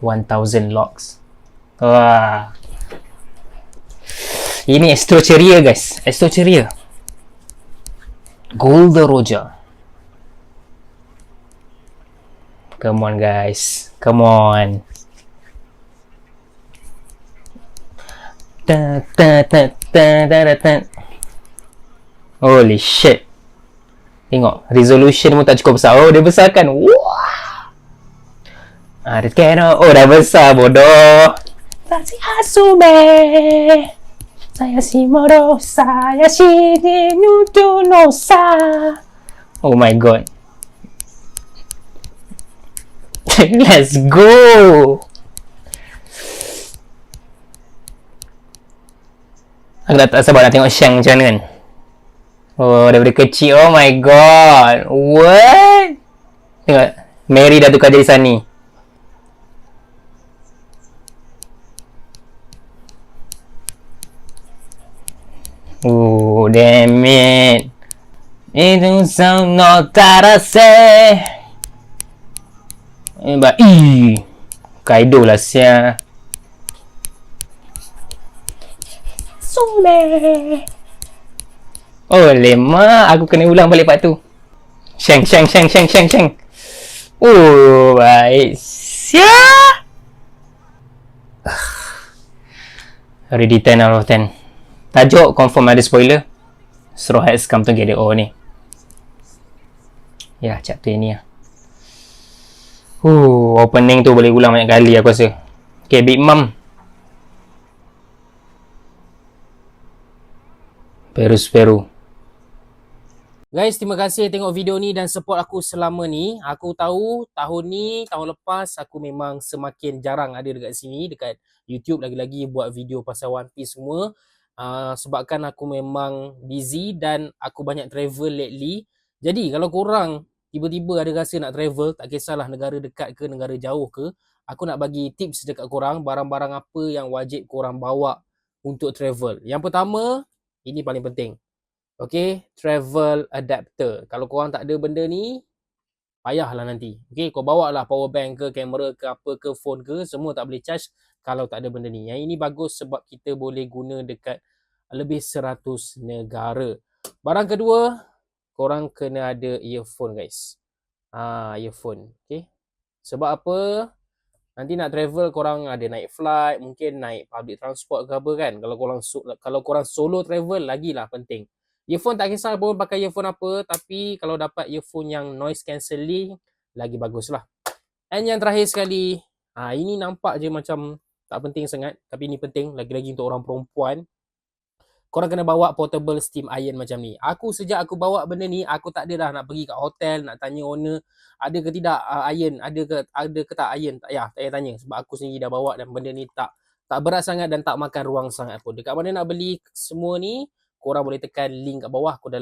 1000 logs. Wah. Ini Astroceria guys. Astroceria. Golden Roger. Come on guys. Come on. Holy shit. Tengok. Resolution pun tak cukup besar. Oh, dia besarkan. Wah. Dia kena. Oh, dah besar bodoh. Tasi Hasume. Saya Shimoro. Saya Shigenuto no Sa. Oh my god. Let's go. Aku tak sabar nak tengok Shang macam mana kan. Oh, daripada kecil. Oh my god. What? Tengok. Mary dah tukar jadi Sunny. Oh, damn it. Itu sound no tarase. Kaido lah sia. Sume. Oh, lemah. Aku kena ulang balik part tu. Shang. Oh, baik. Sia. Already 10 out of 10. Tajuk confirm ada spoiler. Straw Hats Come Together. Oh ni. Ya, chapter ni lah. Opening tu boleh ulang banyak kali aku rasa. Okay, Big Mom. Peru. Guys, terima kasih tengok video ni dan support aku selama ni. Aku tahu tahun ni, tahun lepas aku memang semakin jarang ada dekat sini, dekat YouTube lagi-lagi buat video pasal One Piece semua. Sebabkan aku memang busy dan aku banyak travel lately. Jadi kalau korang tiba-tiba ada rasa nak travel, tak kisahlah negara dekat ke negara jauh ke, aku nak bagi tips dekat korang barang-barang apa yang wajib korang bawa untuk travel. Yang pertama, ini paling penting. Okay, travel adapter. Kalau korang tak ada benda ni, payahlah nanti. Okay, kau bawa lah power bank ke, kamera ke, apa ke, phone ke, semua tak boleh charge kalau tak ada benda ni. Yang ini bagus sebab kita boleh guna dekat lebih 100 negara. Barang kedua, korang kena ada earphone guys. Earphone. Okay. Sebab apa? Nanti nak travel korang ada naik flight, mungkin naik public transport ke apa kan. Kalau korang solo travel lagilah penting. Earphone tak kisah pun pakai earphone apa, tapi kalau dapat earphone yang noise cancelling lagi bagus lah. And yang terakhir sekali, ini nampak je macam tak penting sangat, tapi ini penting lagi-lagi untuk orang perempuan. Korang kena bawa portable steam iron macam ni. Sejak aku bawa benda ni, aku tak ada dah nak pergi kat hotel, nak tanya owner, ada ke tidak iron, ada ke tak iron. Tak payah tanya sebab aku sendiri dah bawa dan benda ni tak berat sangat dan tak makan ruang sangat pun. Dekat mana nak beli semua ni, korang boleh tekan link kat bawah. Aku dah